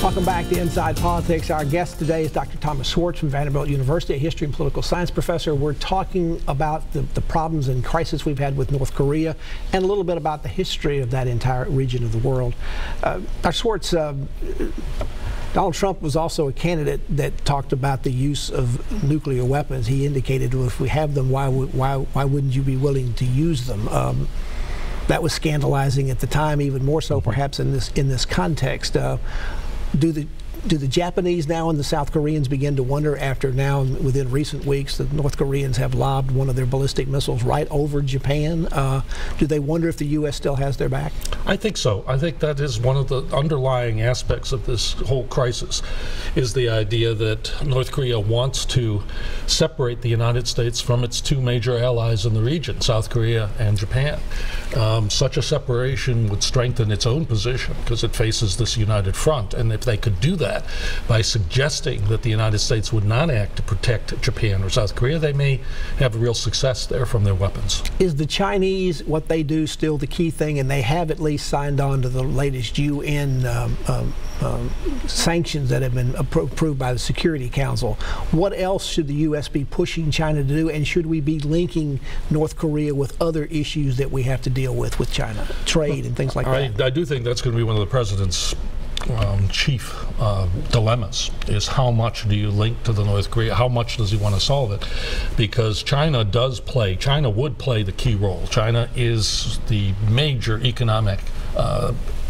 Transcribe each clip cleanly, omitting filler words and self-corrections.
Welcome back to Inside Politics. Our guest today is Dr. Thomas Schwartz from Vanderbilt University, a history and political science professor. We're talking about the problems and crisis we've had with North Korea and a little bit about the history of that entire region of the world. Dr. Schwartz, Donald Trump was also a candidate that talked about the use of nuclear weapons. He indicated, well, if we have them, why wouldn't you be willing to use them? That was scandalizing at the time, even more so perhaps in this context. Do the Japanese now and the South Koreans begin to wonder, after now within recent weeks the North Koreans have lobbed one of their ballistic missiles right over Japan? Do they wonder if the U.S. still has their back? I think so. I think that is one of the underlying aspects of this whole crisis, is the idea that North Korea wants to separate the United States from its two major allies in the region, South Korea and Japan. Such a separation would strengthen its own position because it faces this united front, and if they could do that by suggesting that the United States would not act to protect Japan or South Korea, they may have real success there from their weapons. Is the Chinese, what they do, still the key thing? And they have at least signed on to the latest UN sanctions that have been approved by the Security Council. What else should the U.S. be pushing China to do, and should we be linking North Korea with other issues that we have to deal with China, trade and things like that? I do think that's going to be one of the president's chief dilemmas, is how much do you link to the North Korea, how much does he want to solve it? Because China would play the key role. China is the major economic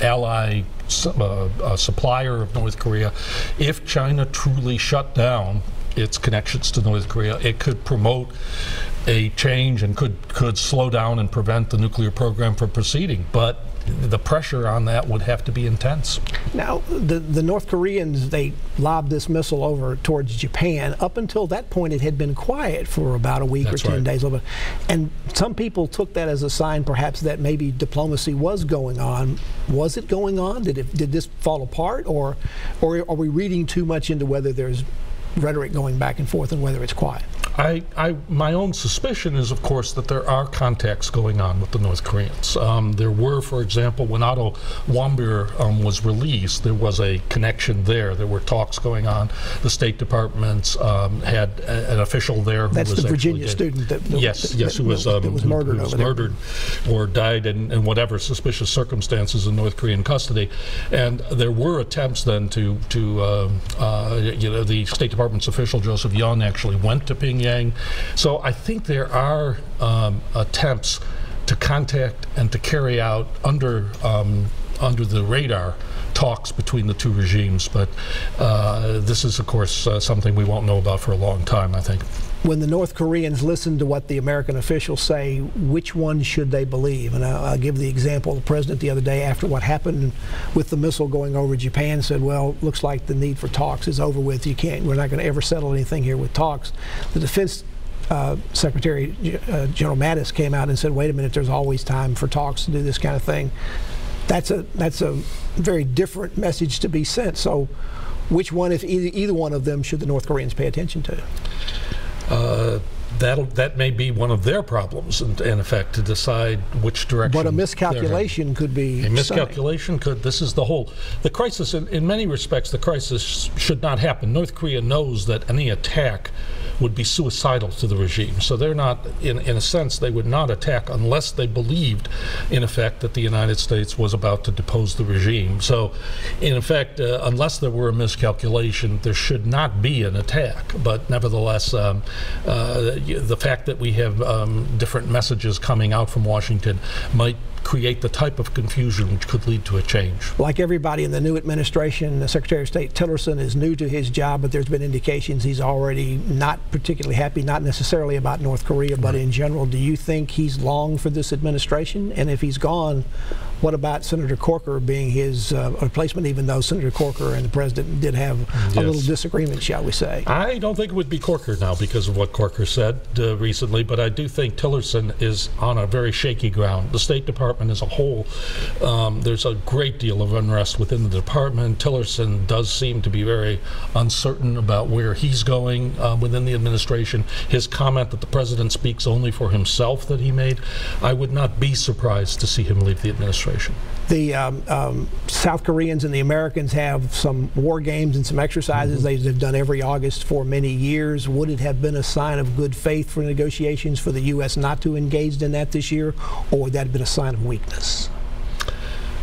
ally, supplier of North Korea. If China truly shut down its connections to North Korea, it could promote a change and could slow down and prevent the nuclear program from proceeding. But the pressure on that would have to be intense. Now, the North Koreans, they lobbed this missile over towards Japan. Up until that point, it had been quiet for about a week or 10 days. And some people took that as a sign, perhaps, that maybe diplomacy was going on. Was it going on? Did this fall apart? Or are we reading too much into whether there's rhetoric going back and forth and whether it's quiet? My own suspicion is, of course, that there are contacts going on with the North Koreans. There were, for example, when Otto Warmbier was released, there was a connection there. There were talks going on. The State Department had an official there who was the Virginia student who was murdered or died in whatever suspicious circumstances in North Korean custody. And there were attempts then to the State Department's official, Joseph Yun, actually went to Pyongyang. So I think there are attempts to contact and to carry out under the radar talks between the two regimes, but this is, of course, something we won't know about for a long time, I think. When the North Koreans listen to what the American officials say, which one should they believe? And I'll give the example. The president the other day, after what happened with the missile going over Japan, said, well, looks like the need for talks is over with. We're not going to ever settle anything here with talks. The defense Secretary, General Mattis, came out and said, wait a minute, there's always time for talks to do this kind of thing. That's a very different message to be sent. So which one, if either one of them, should the North Koreans pay attention to? That may be one of their problems, in effect, to decide which direction. But a miscalculation could be. A miscalculation could. This is the crisis. In many respects, the crisis should not happen. North Korea knows that any attack would be suicidal to the regime. So they're not, in a sense, they would not attack unless they believed, in effect, that the United States was about to depose the regime. So, in effect, unless there were a miscalculation, there should not be an attack. But nevertheless, the fact that we have different messages coming out from Washington might create the type of confusion which could lead to a change. Like everybody in the new administration, the Secretary of State Tillerson is new to his job, but there's been indications he's already not particularly happy, not necessarily about North Korea, but in general. Do you think he's long for this administration? And if he's gone, what about Senator Corker being his replacement, even though Senator Corker and the president did have a little disagreement, shall we say? I don't think it would be Corker now because of what Corker said recently, but I do think Tillerson is on a very shaky ground. The State Department as a whole, there's a great deal of unrest within the department. Tillerson does seem to be very uncertain about where he's going within the administration. His comment that the president speaks only for himself that he made, I would not be surprised to see him leave the administration. The South Koreans and the Americans have some war games and some exercises they've done every August for many years. Would it have been a sign of good faith for negotiations for the U.S. not to engage in that this year, or would that have been a sign of weakness?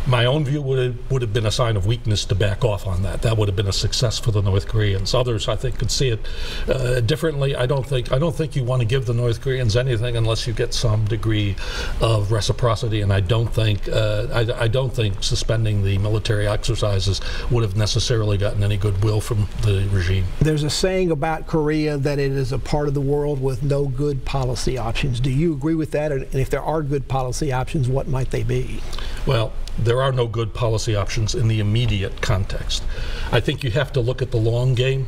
My own view would have been a sign of weakness to back off on that. That would have been a success for the North Koreans. Others, I think, could see it differently. I don't think you want to give the North Koreans anything unless you get some degree of reciprocity. And I don't think suspending the military exercises would have necessarily gotten any goodwill from the regime. There's a saying about Korea that it is a part of the world with no good policy options. Do you agree with that? And if there are good policy options, what might they be? Well, there are no good policy options in the immediate context. I think you have to look at the long game,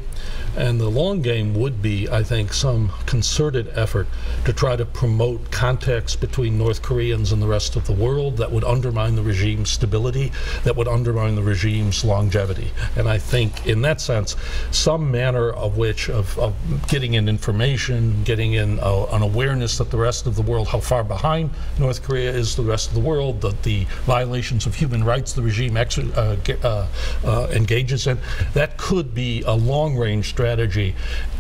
and the long game would be, I think, some concerted effort to try to promote contacts between North Koreans and the rest of the world that would undermine the regime's stability, that would undermine the regime's longevity. And I think, in that sense, some manner of getting in information, getting in an awareness that the rest of the world, how far behind North Korea is the rest of the world, that the violations of human rights the regime engages in, that could be a long-range strategy.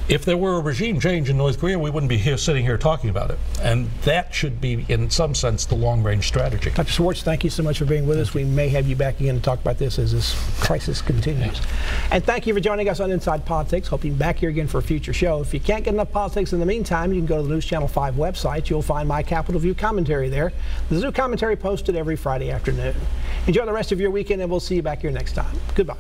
If there were a regime change in North Korea, we wouldn't be sitting here talking about it. And that should be, in some sense, the long-range strategy. Dr. Schwartz, thank you so much for being with us. We may have you back again to talk about this as this crisis continues. And thank you for joining us on Inside Politics. Hope you'll be back here again for a future show. If you can't get enough politics in the meantime, you can go to the NewsChannel 5 website. You'll find my Capitol View commentary there. There's new commentary posted every Friday afternoon. Enjoy the rest of your weekend, and we'll see you back here next time. Goodbye.